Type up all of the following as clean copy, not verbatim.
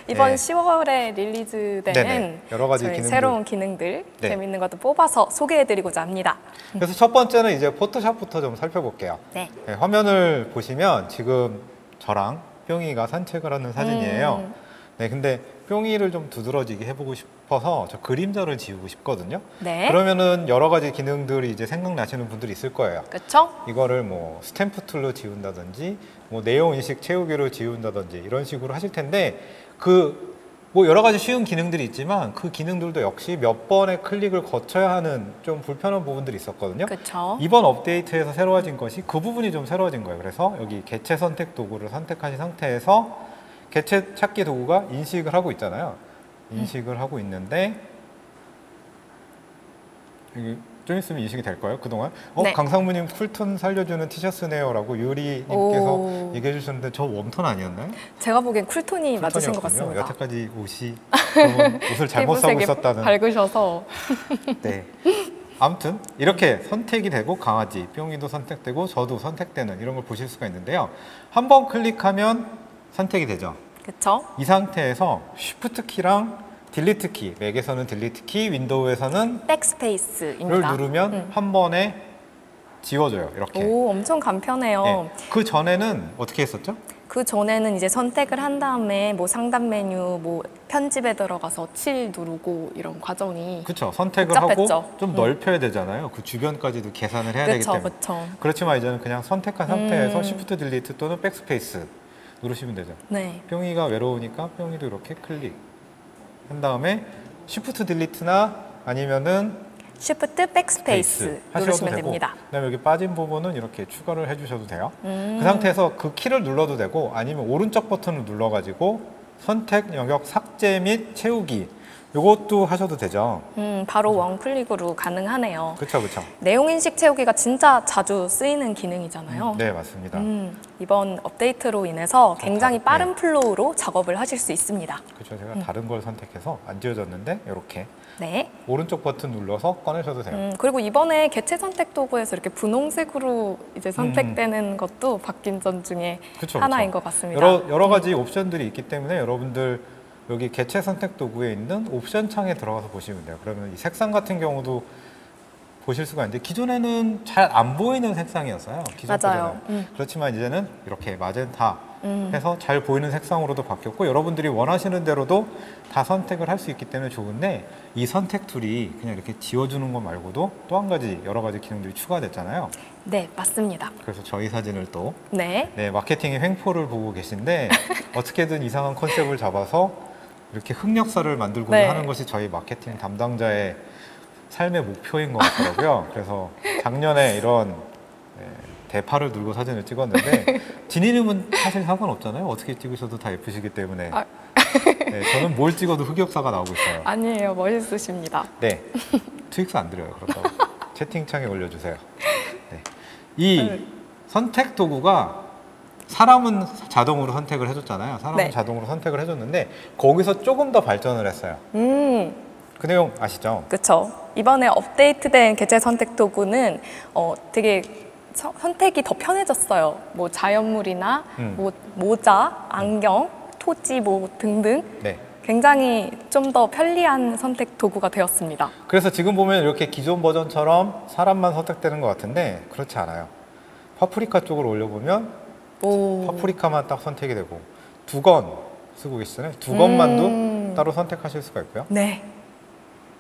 이번 네. 10월에 릴리즈되는 네네. 여러 가지 저희 기능들. 새로운 기능들, 네. 재밌는 것도 뽑아서 소개해드리고자 합니다. 그래서 첫 번째는 이제 포토샵부터 좀 살펴볼게요. 네. 네, 화면을 보시면 지금 저랑 뿅이가 산책을 하는 사진이에요. 네, 근데 뿅이를 좀 두드러지게 해보고 싶어서 저 그림자를 지우고 싶거든요. 네. 그러면은 여러 가지 기능들이 이제 생각나시는 분들이 있을 거예요. 그쵸? 이거를 뭐 스탬프 툴로 지운다든지 뭐 내용 인식 채우기로 지운다든지 이런 식으로 하실 텐데 뭐 여러 가지 쉬운 기능들이 있지만 그 기능들도 역시 몇 번의 클릭을 거쳐야 하는 좀 불편한 부분들이 있었거든요. 그쵸. 이번 업데이트에서 새로워진 것이 그 부분이 좀 새로워진 거예요. 그래서 여기 개체 선택 도구를 선택하신 상태에서 개체 찾기 도구가 인식을 하고 있잖아요. 인식을 하고 있는데 여기 좀 있으면 인식이 될까요? 그동안 네. 강상무님 쿨톤 살려주는 티셔츠네요 라고 유리님께서 얘기해 주셨는데 저 웜톤 아니었나요? 제가 보기엔 쿨톤이 맞으신 것 쿨톤이었군요. 같습니다. 여태까지 옷을 잘못 사고 피부색이 있었다는. 밝으셔서 네. 아무튼 이렇게 선택이 되고 강아지, 뿅이도 선택되고 저도 선택되는 이런 걸 보실 수가 있는데요. 한번 클릭하면 선택이 되죠. 그쵸? 이 상태에서 Shift 키랑 딜리트 키, 맥에서는 딜리트 키, 윈도우에서는 백스페이스입니다. 를 누르면 한 번에 지워져요. 이렇게. 오, 엄청 간편해요. 네. 그 전에는 어떻게 했었죠? 그 전에는 이제 선택을 한 다음에 뭐 상단 메뉴, 뭐 편집에 들어가서 7 누르고 이런 과정이 그렇죠. 선택을 복잡했죠. 하고 좀 넓혀야 되잖아요. 그 주변까지도 계산을 해야 되기 때문에. 그렇죠. 그렇지만 이제는 그냥 선택한 상태에서 Shift 딜리트 또는 백스페이스 누르시면 되죠. 네. 뿅이가 외로우니까 뿅이도 이렇게 클릭 한 다음에 Shift 딜리트나 아니면은 Shift 백스페이스 누르시면 됩니다. 그다음에 여기 빠진 부분은 이렇게 추가를 해주셔도 돼요. 그 상태에서 그 키를 눌러도 되고 아니면 오른쪽 버튼을 눌러가지고 선택 영역 삭제 및 채우기 이것도 하셔도 되죠. 바로 원클릭으로 가능하네요. 그렇죠, 그렇죠. 내용 인식 채우기가 진짜 자주 쓰이는 기능이잖아요. 네, 맞습니다. 이번 업데이트로 인해서 굉장히 빠른 네. 플로우로 작업을 하실 수 있습니다. 그렇죠. 제가 다른 걸 선택해서 안 지워졌는데 이렇게 네. 오른쪽 버튼 눌러서 꺼내셔도 돼요. 그리고 이번에 개체 선택 도구에서 이렇게 분홍색으로 이제 선택되는 것도 바뀐 점 중에 그쵸, 하나인 그쵸. 것 같습니다. 여러 가지 옵션들이 있기 때문에 여러분들 여기 개체 선택 도구에 있는 옵션 창에 들어가서 보시면 돼요. 그러면 이 색상 같은 경우도 보실 수가 있는데 기존에는 잘 안 보이는 색상이었어요. 기존 맞아요. 거잖아요. 그렇지만 이제는 이렇게 마젠타 해서 잘 보이는 색상으로도 바뀌었고 여러분들이 원하시는 대로도 다 선택을 할 수 있기 때문에 좋은데 이 선택 툴이 그냥 이렇게 지워주는 것 말고도 또 한 가지 여러 가지 기능들이 추가됐잖아요. 네, 맞습니다. 그래서 저희 사진을 또 네. 마케팅의 횡포를 보고 계신데 어떻게든 이상한 컨셉을 잡아서 이렇게 흑역사를 만들고 네. 하는 것이 저희 마케팅 담당자의 삶의 목표인 것 같더라고요. 그래서 작년에 이런 대파를 들고 사진을 찍었는데 진이님은 사실 상관없잖아요. 어떻게 찍으셔도 다 예쁘시기 때문에 저는 뭘 찍어도 흑역사가 나오고 있어요. 아니에요. 멋있으십니다. 네, 트윅스 안 드려요. 그렇다고 채팅창에 올려주세요. 네. 이 선택 도구가 사람은 자동으로 선택을 해줬잖아요. 사람은 네. 자동으로 선택을 해줬는데 거기서 조금 더 발전을 했어요. 그 내용 아시죠? 그렇죠. 이번에 업데이트된 개체 선택 도구는 되게 선택이 더 편해졌어요. 뭐 자연물이나 뭐 모자, 안경, 토지 뭐 등등 네. 굉장히 좀 더 편리한 선택 도구가 되었습니다. 그래서 지금 보면 이렇게 기존 버전처럼 사람만 선택되는 것 같은데 그렇지 않아요. 파프리카 쪽으로 올려보면 파프리카만 딱 선택이 되고 두건 쓰고 계시잖아요. 두건만도 따로 선택하실 수가 있고요. 네.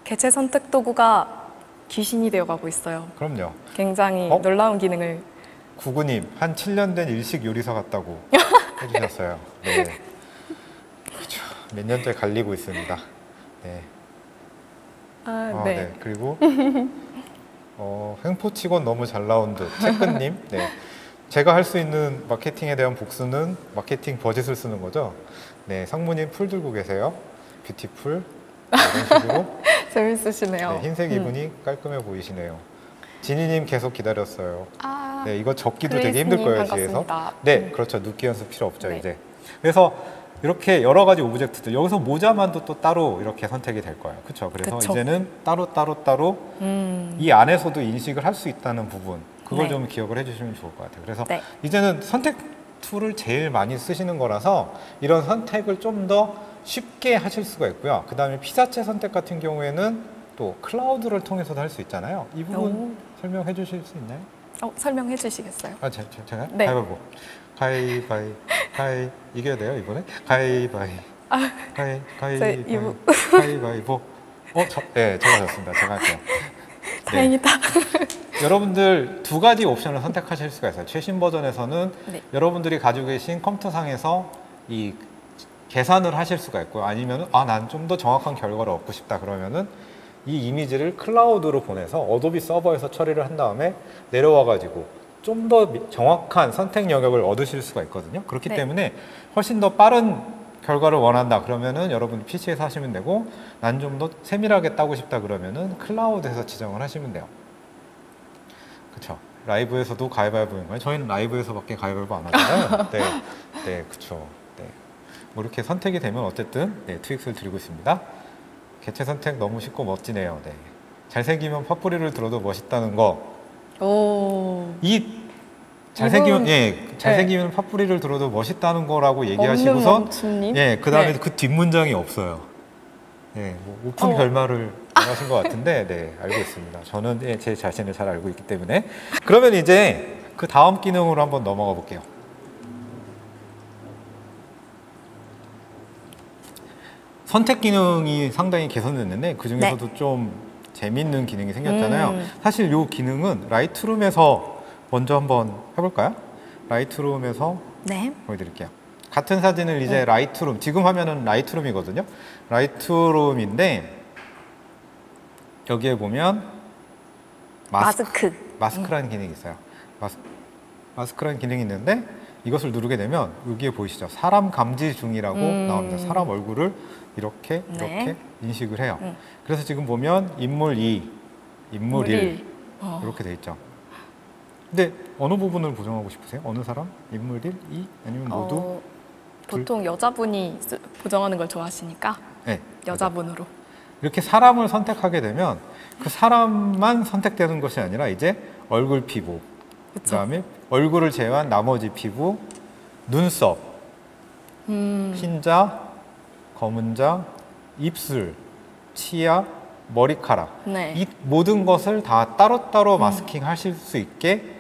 개체 선택 도구가 귀신이 되어가고 있어요. 그럼요. 굉장히 놀라운 기능을. 구구님, 한 7년 된 일식 요리사 같다고 해주셨어요. 네. 그렇죠. 몇 년째 갈리고 있습니다. 네. 네. 그리고 횡포치곤 너무 잘 나온 듯. 채근님, 네. 제가 할 수 있는 마케팅에 대한 복수는 마케팅 버짓을 쓰는 거죠. 네, 상무님 풀 들고 계세요. 뷰티풀 이런 식으로. 재밌으시네요. 네, 흰색 이분이 깔끔해 보이시네요. 진이님 계속 기다렸어요. 네, 이거 적기도 되게 힘들 거예요, 반갑습니다. 뒤에서. 네, 그렇죠. 눕기 연습 필요 없죠, 네. 이제. 그래서 이렇게 여러 가지 오브젝트들, 여기서 모자만도 또 따로 이렇게 선택이 될 거예요. 그렇죠. 그래서 그쵸. 이제는 따로 이 안에서도 인식을 할 수 있다는 부분, 그걸 네. 좀 기억을 해주시면 좋을 것 같아요. 그래서 네. 이제는 선택 툴을 제일 많이 쓰시는 거라서 이런 선택을 좀 더 쉽게 하실 수가 있고요. 그 다음에 피사체 선택 같은 경우에는 또 클라우드를 통해서도 할 수 있잖아요. 이 부분 설명해 주실 수 있나요? 설명해 주시겠어요? 제가? 네. 가위바위보. 가위. 이겨야 돼요, 이번에? 가위바위. 가위바위보. 제가 졌습니다. 제가 할게요. 다행이다. 여러분들 두 가지 옵션을 선택하실 수가 있어요. 최신 버전에서는 여러분들이 가지고 계신 컴퓨터상에서 이 계산을 하실 수가 있고요. 아니면 난 좀 더 정확한 결과를 얻고 싶다 그러면은 이 이미지를 클라우드로 보내서 어도비 서버에서 처리를 한 다음에 내려와 가지고 좀 더 정확한 선택 영역을 얻으실 수가 있거든요. 그렇기 때문에 훨씬 더 빠른 결과를 원한다 그러면은 여러분 PC에서 하시면 되고, 난 좀 더 세밀하게 따고 싶다 그러면은 클라우드에서 지정을 하시면 돼요. 그렇죠. 라이브에서도 가위바위보인가요? 저희는 라이브에서밖에 가위바위보 안 하잖아요. 그렇죠. 뭐 이렇게 선택이 되면 어쨌든 트윅스를 드리고 있습니다. 개체 선택 너무 쉽고 멋지네요. 잘생기면 팥뿌리를 들어도 멋있다는 거. 이 잘생기면 팥뿌리를 들어도 멋있다는 거라고 얘기하시고선 그 다음에 그 뒷문장이 없어요. 뭐 오픈 결말을 하신 것 같은데 알고 있습니다. 저는 제 자신을 잘 알고 있기 때문에. 그러면 이제 그 다음 기능으로 한번 넘어가 볼게요. 선택 기능이 상당히 개선됐는데 그 중에서도 좀 재밌는 기능이 생겼잖아요. 사실 이 기능은 라이트룸에서 먼저 한번 해볼까요? 라이트룸에서 보여드릴게요. 같은 사진을 이제 라이트룸, 지금 화면은 라이트룸이거든요. 라이트룸인데 여기에 보면 마스크라는 기능이 있어요. 마스크라는 기능이 있는데 이것을 누르게 되면 여기에 보이시죠? 사람 감지 중이라고 나옵니다. 사람 얼굴을 이렇게 인식을 해요. 그래서 지금 보면 인물 2, 인물 1 이렇게 돼 있죠. 근데 어느 부분을 보정하고 싶으세요? 어느 사람? 인물 1, 2? 아니면 모두? 보통 여자분이 보정하는 걸 좋아하시니까 여자분으로. 이렇게 사람을 선택하게 되면 그 사람만 선택되는 것이 아니라 이제 얼굴 피부, 그다음에 얼굴을 제외한 나머지 피부, 눈썹, 흰자, 검은자, 입술, 치아, 머리카락 이 모든 것을 다 따로따로 마스킹 하실 수 있게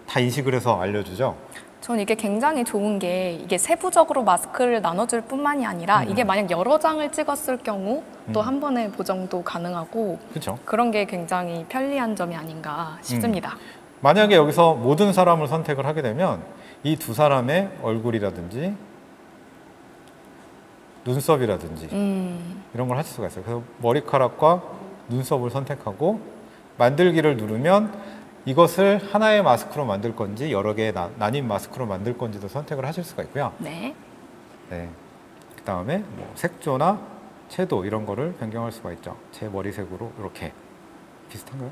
다 인식을 해서 알려주죠. 전 이게 굉장히 좋은 게 이게 세부적으로 마스크를 나눠줄 뿐만이 아니라 이게 만약 여러 장을 찍었을 경우 또 한 번에 보정도 가능하고 그런 게 굉장히 편리한 점이 아닌가 싶습니다. 만약에 여기서 모든 사람을 선택을 하게 되면 이 두 사람의 얼굴이라든지 눈썹이라든지 이런 걸 할 수가 있어요. 그래서 머리카락과 눈썹을 선택하고 만들기를 누르면 이것을 하나의 마스크로 만들 건지 여러 개의 나뉜 마스크로 만들 건지도 선택을 하실 수가 있고요. 그 다음에 뭐 색조나 채도 이런 거를 변경할 수가 있죠. 제 머리색으로 이렇게. 비슷한가요?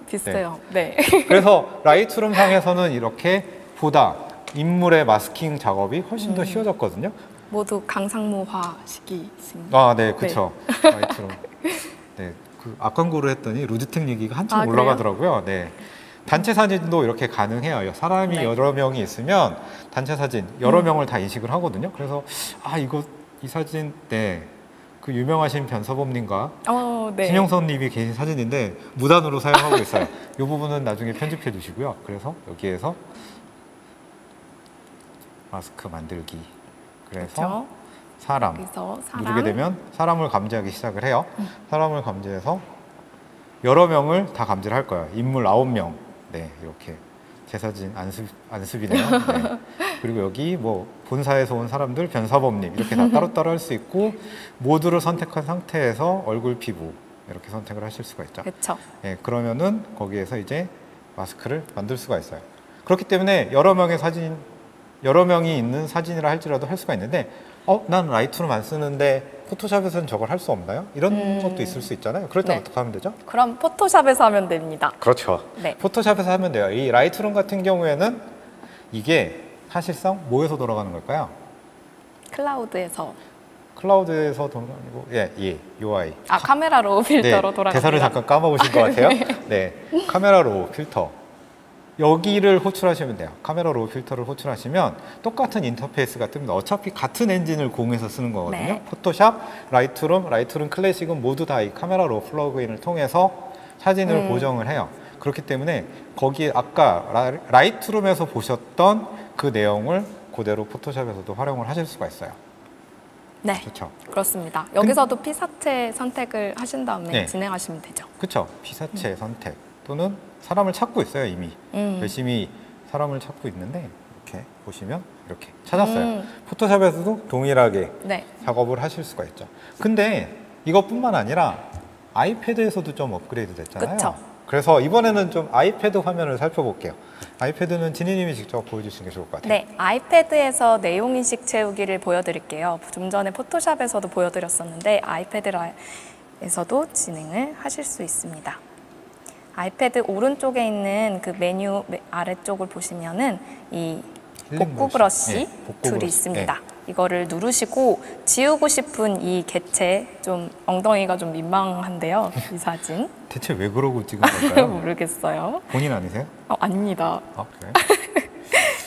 비슷해요. 그래서 라이트룸 상에서는 이렇게 보다 인물의 마스킹 작업이 훨씬 더 쉬워졌거든요. 모두 강상무화식이 있습니다. 그렇죠. 라이트룸. 그 악광고를 했더니 루즈텍 얘기가 한참 올라가더라고요. 단체 사진도 이렇게 가능해요. 사람이 여러 명이 있으면 단체 사진 여러 명을 다 인식을 하거든요. 그래서 이 사진 그 유명하신 변서범님과 신영선님이 계신 사진인데 무단으로 사용하고 있어요. 이 부분은 나중에 편집해 주시고요. 그래서 여기에서 마스크 만들기. 그래서 사람 누르게 되면 사람을 감지하기 시작을 해요. 사람을 감지해서 여러 명을 다 감지를 할 거예요. 인물 9명. 이렇게 제 사진 안습이네요. 그리고 여기 뭐 본사에서 온 사람들 변사범님 이렇게 다 따로따로 할 수 있고 모두를 선택한 상태에서 얼굴 피부 이렇게 선택을 하실 수가 있죠. 그러면은 거기에서 이제 마스크를 만들 수가 있어요. 그렇기 때문에 여러 명이 있는 사진이라 할지라도 할 수가 있는데 난 라이트룸 안 쓰는데 포토샵에서는 저걸 할 수 없나요? 이런 것도 있을 수 있잖아요. 그럴 때 어떻게 하면 되죠? 그럼 포토샵에서 하면 됩니다. 그렇죠. 포토샵에서 하면 돼요. 이 라이트룸 같은 경우에는 이게 사실상 뭐에서 돌아가는 걸까요? 클라우드에서 돌아가고 UI. 카메라로 필터로 돌아갑니다. 대사를 잠깐 까먹으신 것 같아요. 카메라로 필터. 여기를 호출하시면 돼요. 카메라 로 필터를 호출하시면 똑같은 인터페이스가 뜹니다. 어차피 같은 엔진을 공해서 쓰는 거거든요. 네. 포토샵, 라이트룸 클래식은 모두 다 이 카메라 로 플러그인을 통해서 사진을 보정을 해요. 그렇기 때문에 거기 아까 라이트룸에서 보셨던 그 내용을 그대로 포토샵에서도 활용을 하실 수가 있어요. 네, 좋죠. 그렇습니다. 여기서도 피사체 선택을 하신 다음에 네. 진행하시면 되죠. 그렇죠. 피사체 선택 또는 사람을 찾고 있어요. 이미 열심히 사람을 찾고 있는데 이렇게 보시면 이렇게 찾았어요. 포토샵에서도 동일하게 네. 작업을 하실 수가 있죠. 근데 이것뿐만 아니라 아이패드에서도 좀 업그레이드 됐잖아요. 그쵸. 그래서 이번에는 좀 아이패드 화면을 살펴볼게요. 아이패드는 진희님이 직접 보여주시는 게 좋을 것 같아요. 네, 아이패드에서 내용인식 채우기를 보여드릴게요. 좀 전에 포토샵에서도 보여드렸었는데 아이패드에서도 진행을 하실 수 있습니다. 아이패드 오른쪽에 있는 그 메뉴 아래쪽을 보시면은 이 복구 브러쉬 네, 복구 툴이 브러쉬. 있습니다. 네. 이거를 누르시고 지우고 싶은 이 개체, 좀 엉덩이가 좀 민망한데요. 이 사진. 대체 왜 그러고 찍은 걸까요? 모르겠어요. 본인 아니세요? 아닙니다. 아, 그래요?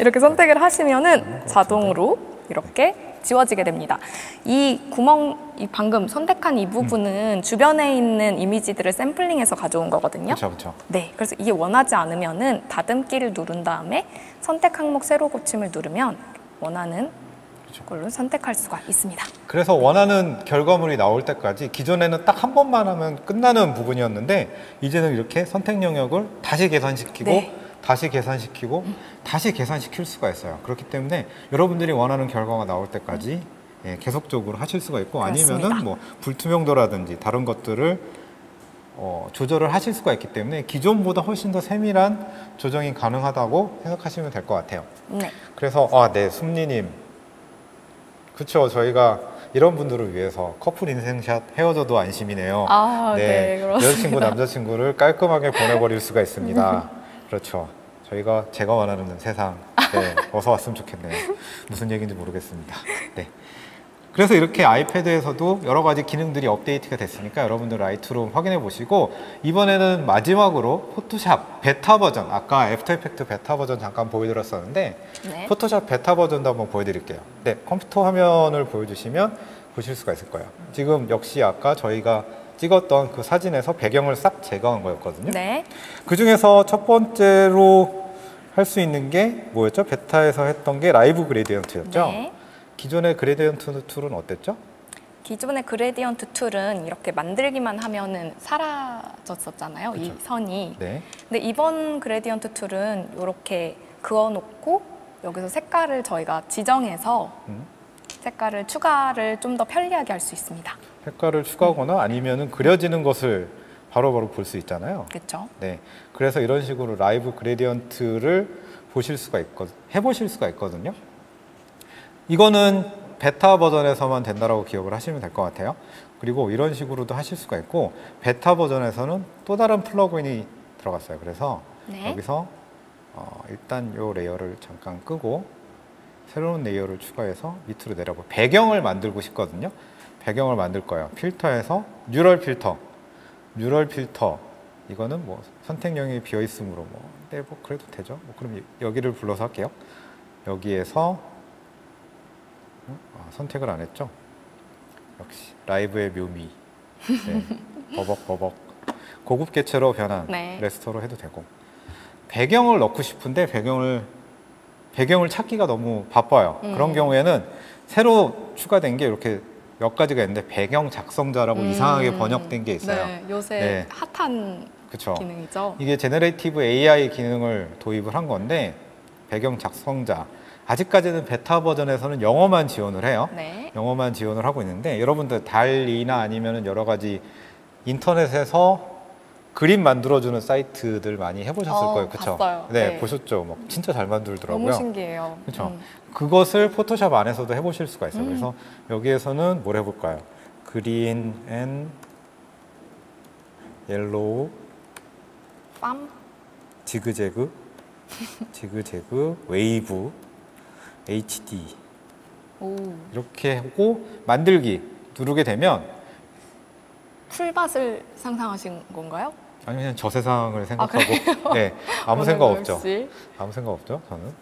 이렇게 선택을 하시면은 자동으로 이렇게 지워지게 됩니다. 이 방금 선택한 이 부분은 주변에 있는 이미지들을 샘플링해서 가져온 거거든요. 그렇죠, 그렇죠. 네, 그래서 이게 원하지 않으면은 다듬기를 누른 다음에 선택 항목 새로 고침을 누르면 원하는 걸로 선택할 수가 있습니다. 그래서 원하는 결과물이 나올 때까지 기존에는 딱 한 번만 하면 끝나는 부분이었는데 이제는 이렇게 선택 영역을 다시 계산시키고 네. 다시 계산시키고 다시 계산시킬 수가 있어요. 그렇기 때문에 여러분들이 원하는 결과가 나올 때까지 계속적으로 하실 수가 있고 그렇습니다. 아니면은 뭐 불투명도라든지 다른 것들을 조절을 하실 수가 있기 때문에 기존보다 훨씬 더 세밀한 조정이 가능하다고 생각하시면 될 것 같아요. 네. 그래서 네, 숨니님, 그렇죠. 저희가 이런 분들을 위해서 커플 인생샷 헤어져도 안심이네요. 네, 그렇습니다. 여자친구, 남자친구를 깔끔하게 보내버릴 수가 있습니다. 그렇죠. 제가 원하는 세상, 어서 왔으면 좋겠네요. 무슨 얘기인지 모르겠습니다. 네. 그래서 이렇게 아이패드에서도 여러 가지 기능들이 업데이트가 됐으니까 여러분들 라이트룸 확인해 보시고 이번에는 마지막으로 포토샵 베타 버전, 아까 애프터 이펙트 베타 버전 잠깐 보여드렸었는데 네. 포토샵 베타 버전도 한번 보여드릴게요. 네, 컴퓨터 화면을 보여주시면 보실 수가 있을 거예요. 지금 역시 아까 저희가 찍었던 그 사진에서 배경을 싹 제거한 거였거든요. 네. 그 중에서 첫 번째로 할 수 있는 게 뭐였죠? 베타에서 했던 게 라이브 그레디언트였죠? 네. 기존의 그레디언트 툴은 어땠죠? 기존의 그레디언트 툴은 이렇게 만들기만 하면은 사라졌었잖아요. 그쵸. 이 선이. 네. 근데 이번 그레디언트 툴은 이렇게 그어놓고 여기서 색깔을 저희가 지정해서 색깔을 추가를 좀 더 편리하게 할 수 있습니다. 색깔을 추가하거나 아니면은 그려지는 것을 바로바로 볼 수 있잖아요. 그렇죠? 네. 그래서 이런 식으로 라이브 그레디언트를 해보실 수가 있거든요. 이거는 베타 버전에서만 된다라고 기억을 하시면 될 것 같아요. 그리고 이런 식으로도 하실 수가 있고 베타 버전에서는 또 다른 플러그인이 들어갔어요. 그래서 네. 여기서 일단 이 레이어를 잠깐 끄고 새로운 레이어를 추가해서 밑으로 내려보고 배경을 만들고 싶거든요. 배경을 만들 거예요. 필터에서 뉴럴 필터 이거는 뭐 선택 영역이 비어 있으므로 뭐 그래도 되죠. 그럼 여기를 불러서 할게요. 여기에서 선택을 안 했죠. 역시 라이브의 묘미. 네. 버벅버벅. 고급 개체로 변한 네. 레스토로 해도 되고. 배경을 넣고 싶은데 배경을 찾기가 너무 바빠요. 그런 경우에는 새로 추가된 게 이렇게 몇 가지가 있는데 배경 작성자라고 이상하게 번역된 게 있어요. 네, 요새 네. 핫한 그쵸. 기능이죠. 이게 제너레이티브 AI 기능을 도입을 한 건데 배경 작성자 아직까지는 베타 버전에서는 영어만 지원을 해요. 네. 영어만 지원을 하고 있는데 여러분들 달리나 아니면 여러 가지 인터넷에서 그림 만들어주는 사이트들 많이 해보셨을 거예요. 그렇죠? 봤어요. 네, 네. 보셨죠? 진짜 잘 만들더라고요. 너무 신기해요. 그렇죠. 그것을 포토샵 안에서도 해보실 수가 있어요. 그래서 여기에서는 뭘 해볼까요? 그린 앤 옐로우 빰. 지그재그 웨이브 HD 오. 이렇게 하고 만들기 누르게 되면 풀밭을 상상하신 건가요? 아니 그냥 저 세상을 생각하고 네, 아무 오늘도 생각 없죠. 역시. 아무 생각 없죠. 저는.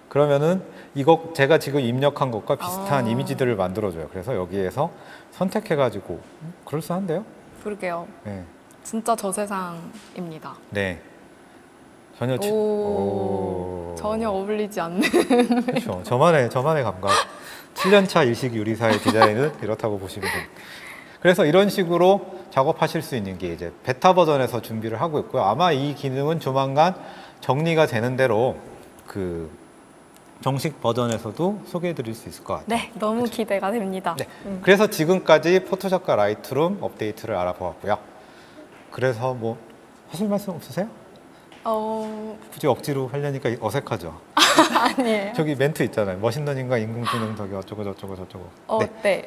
그러면은 이거 제가 지금 입력한 것과 비슷한 이미지들을 만들어줘요. 그래서 여기에서 선택해가지고 그럴싸한데요? 그러게요. 네. 진짜 저 세상입니다. 네. 전혀 전혀 어울리지 않는. 그렇죠. 저만의 감각. 7년차 일식 요리사의 디자인은 이렇다고 보시면 됩니다. 그래서 이런 식으로 작업하실 수 있는 게 이제 베타 버전에서 준비를 하고 있고요. 아마 이 기능은 조만간 정리가 되는 대로 그 정식 버전에서도 소개해 드릴 수 있을 것 같아요. 네, 너무 기대가 됩니다. 네. 그래서 지금까지 포토샵과 라이트룸 업데이트를 알아보았고요. 그래서 뭐 하실 말씀 없으세요? 굳이 억지로 하려니까 어색하죠. 아니에요. 저기 멘트 있잖아요. 머신러닝과 인공지능 덕이 어쩌고 저쩌고 저쩌고. 네,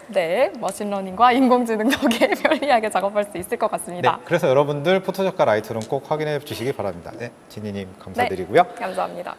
네, 머신러닝과 인공지능 덕에 편리하게 작업할 수 있을 것 같습니다. 네, 그래서 여러분들 포토샵과 라이트룸 꼭 확인해 주시기 바랍니다. 네, 진희님 감사드리고요. 네, 감사합니다.